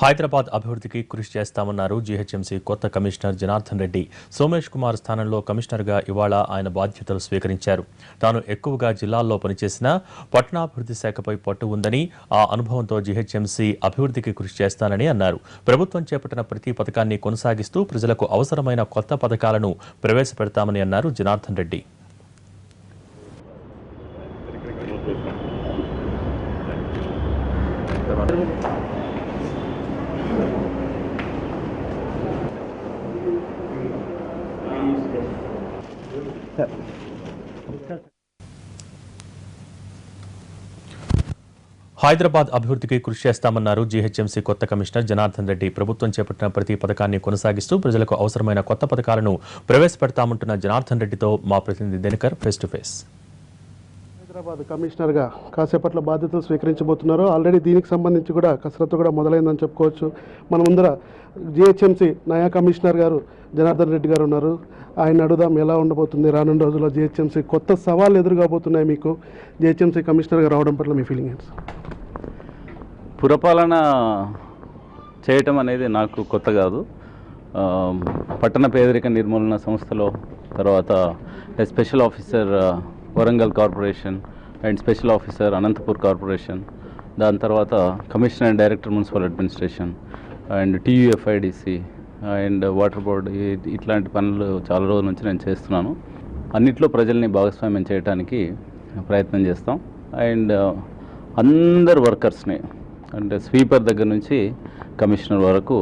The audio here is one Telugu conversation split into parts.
హైదరాబాద్ అభివృద్ధికి కృషి చేస్తామన్నారు జీహెచ్ఎంసీ కొత్త కమిషనర్ జనార్దన్ రెడ్డి. సోమేష్ కుమార్ స్థానంలో కమిషనర్గా ఇవాళ ఆయన బాధ్యతలు స్వీకరించారు. తాను ఎక్కువగా జిల్లాల్లో పనిచేసినా పట్టణాభివృద్ధి శాఖపై పట్టు ఉందని, ఆ అనుభవంతో జీహెచ్ఎంసీ అభివృద్ధికి కృషి చేస్తానని అన్నారు. ప్రభుత్వం చేపట్టిన ప్రతి పథకాన్ని కొనసాగిస్తూ ప్రజలకు అవసరమైన కొత్త పథకాలను ప్రవేశపెడతామని అన్నారు జనార్దన్ రెడ్డి. హైదరాబాద్ అభివృద్ధికి కృషి చేస్తామన్నారు జీహెచ్ఎంసీ కొత్త కమిషనర్ జనార్దన్ రెడ్డి. ప్రభుత్వం చేపట్టిన ప్రతి పథకాన్ని కొనసాగిస్తూ ప్రజలకు అవసరమైన కొత్త పథకాలను ప్రవేశపెడతామంటున్న జనార్దన్ రెడ్డితో మా ప్రతినిధి Dinakar face to face. Hyderabad కమిషనర్గా కాసేపట్లో బాధ్యతలు స్వీకరించబోతున్నారు. ఆల్రెడీ దీనికి సంబంధించి కూడా కసరత్తు కూడా మొదలైందని చెప్పుకోవచ్చు. మన ముందర జీహెచ్ఎంసీ నయా కమిషనర్ గారు జనార్దన్ రెడ్డి గారు ఉన్నారు. ఆయన అడుగుదాం ఎలా ఉండబోతుంది రానున్న రోజుల్లో జీహెచ్ఎంసీ కొత్త సవాళ్ళు ఎదురుగాబోతున్నాయి మీకు జీహెచ్ఎంసీ కమిషనర్గా రావడం పట్ల మీ ఫీలింగ్ ఏంటి? పురపాలన చేయటం అనేది నాకు కొత్త కాదు. పట్టణ పేదరిక నిర్మూలన సంస్థలో, తర్వాత special officer Warangal corporation and special officer Anantapur corporation, దాని తర్వాత commissioner and director municipal administration and TUFIDC and water board, ఇట్లాంటి పనులు చాలా రోజుల నుంచి నేను చేస్తున్నాను. అన్నిట్లో ప్రజల్ని భాగస్వామ్యం చేయడానికి ప్రయత్నం చేస్తాం. అండ్ అందరు వర్కర్స్ని, అంటే స్వీపర్ దగ్గర నుంచి కమిషనర్ వరకు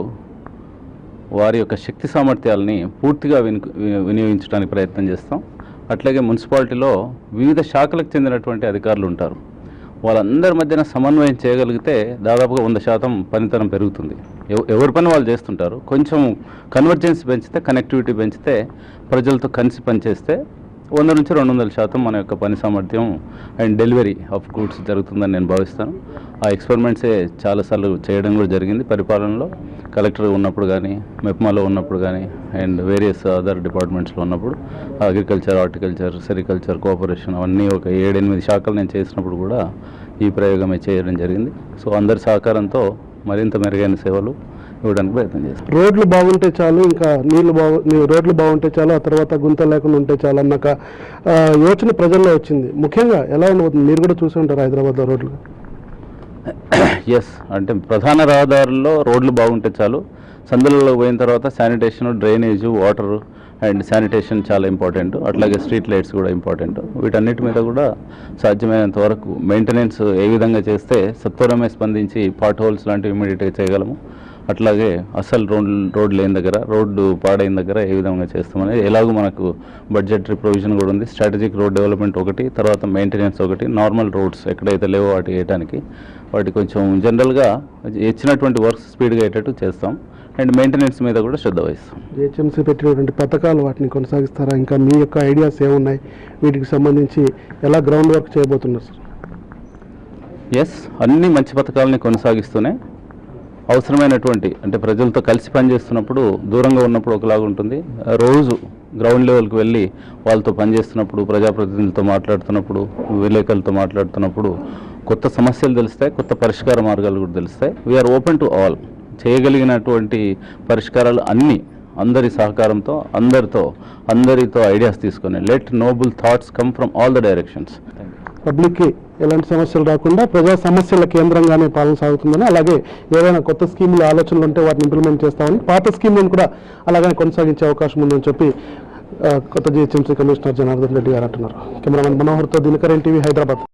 వారి యొక్క శక్తి సామర్థ్యాలని పూర్తిగా వినియోగించడానికి ప్రయత్నం చేస్తాం. అట్లాగే మున్సిపాలిటీలో వివిధ శాఖలకు చెందినటువంటి అధికారులు ఉంటారు. వాళ్ళందరి మధ్యన సమన్వయం చేయగలిగితే దాదాపుగా 100% పనితనం పెరుగుతుంది. ఎవరి పని వాళ్ళు చేస్తుంటారు. కొంచెం కన్వర్జెన్స్ పెంచితే, కనెక్టివిటీ పెంచితే, ప్రజలతో కలిసి పనిచేస్తే 100 నుంచి 200% మన యొక్క పని సామర్థ్యం అండ్ డెలివరీ ఆఫ్ గూడ్స్ జరుగుతుందని నేను భావిస్తాను. ఆ ఎక్స్పెరిమెంట్సే చాలాసార్లు చేయడం కూడా జరిగింది. పరిపాలనలో కలెక్టర్ ఉన్నప్పుడు కానీ, మెప్మాలో ఉన్నప్పుడు కానీ, అండ్ వేరియస్ అదర్ డిపార్ట్మెంట్స్లో ఉన్నప్పుడు, అగ్రికల్చర్, హార్టికల్చర్, సెరికల్చర్, కోఆపరేషన్, అవన్నీ ఒక 7-8 శాఖలు నేను చేసినప్పుడు కూడా ఈ ప్రయోగమే చేయడం జరిగింది. సో అందరి సహకారంతో మరింత మెరుగైన సేవలు ఇవ్వడానికి ప్రయత్నం చేస్తాం. రోడ్లు బాగుంటే చాలు, ఇంకా రోడ్లు బాగుంటే చాలు, ఆ తర్వాత గుంతలు లేకుండా ఉంటే చాలు అన్నాక యోచన ప్రజల్లో వచ్చింది. ముఖ్యంగా ఎలా ఉండబోతుంది? మీరు కూడా చూసి ఉంటారు హైదరాబాద్లో రోడ్లు. ఎస్, అంటే ప్రధాన రహదారుల్లో రోడ్లు బాగుంటే చాలు. సందులలో పోయిన తర్వాత sanitation, drainage, water and sanitation చాలా ఇంపార్టెంట్. అట్లాగే స్ట్రీట్ లైట్స్ కూడా ఇంపార్టెంట్. వీటన్నిటి మీద కూడా సాధ్యమైనంత వరకు మెయింటెనెన్స్ ఏ విధంగా చేస్తే సత్వరమే స్పందించి పాట్ హోల్స్ లాంటివి ఇమీడియట్గా చేయగలము. అట్లాగే అసలు రోడ్ లేని దగ్గర, రోడ్డు పాడైన దగ్గర ఏ విధంగా చేస్తామనేది, ఎలాగో మనకు బడ్జెటరీ ప్రొవిజన్ కూడా ఉంది. స్ట్రాటజిక్ రోడ్ డెవలప్మెంట్ ఒకటి, తర్వాత మెయింటెనెన్స్ ఒకటి, నార్మల్ రోడ్స్ ఎక్కడైతే లేవో వాటి వేయడానికి, వాటి కొంచెం జనరల్గా ఇచ్చినటువంటి వర్క్స్ స్పీడ్గా అయ్యేటట్టు చేస్తాం. అండ్ మెయింటెనెన్స్ మీద కూడా శ్రద్ధ వహిస్తాం. జిహెచ్ఎంసీ పెట్టినటువంటి పథకాలు వాటిని కొనసాగిస్తారా? ఇంకా మీ యొక్క ఐడియాస్ ఏమున్నాయి వీటికి సంబంధించి? ఎలా గ్రౌండ్ వర్క్ చేయబోతున్నారు సార్? ఎస్, అన్ని మంచి పథకాలని కొనసాగిస్తూనే అవసరమైనటువంటి, అంటే ప్రజలతో కలిసి పనిచేస్తున్నప్పుడు దూరంగా ఉన్నప్పుడు ఒకలాగా ఉంటుంది. రోజు గ్రౌండ్ లెవెల్కి వెళ్ళి వాళ్ళతో పనిచేస్తున్నప్పుడు, ప్రజాప్రతినిధులతో మాట్లాడుతున్నప్పుడు, విలేకరులతో మాట్లాడుతున్నప్పుడు కొత్త సమస్యలు తెలుస్తాయి, కొత్త పరిష్కార మార్గాలు కూడా తెలుస్తాయి. We are open to all. చేయగలిగినటువంటి పరిష్కారాలు అన్నీ అందరి సహకారంతో, అందరితో ఐడియాస్ తీసుకొని, let noble thoughts come from all the directions. పబ్లిక్కి ఎలాంటి సమస్యలు రాకుండా ప్రజా సమస్యల కేంద్రంగానే పాలన సాగుతుందని, అలాగే ఏదైనా కొత్త స్కీములు, ఆలోచనలు ఉంటే వాటిని ఇంప్లిమెంట్ చేస్తామని, పాత స్కీములను కూడా అలాగే కొనసాగించే అవకాశం ఉందని చెప్పి కొత్త జీహెచ్ఎంసీ కమిషనర్ జనార్దన్ రెడ్డి గారు అంటున్నారు. కెమెరామెన్ మనోహర్తో దినకర్, NTV, హైదరాబాద్.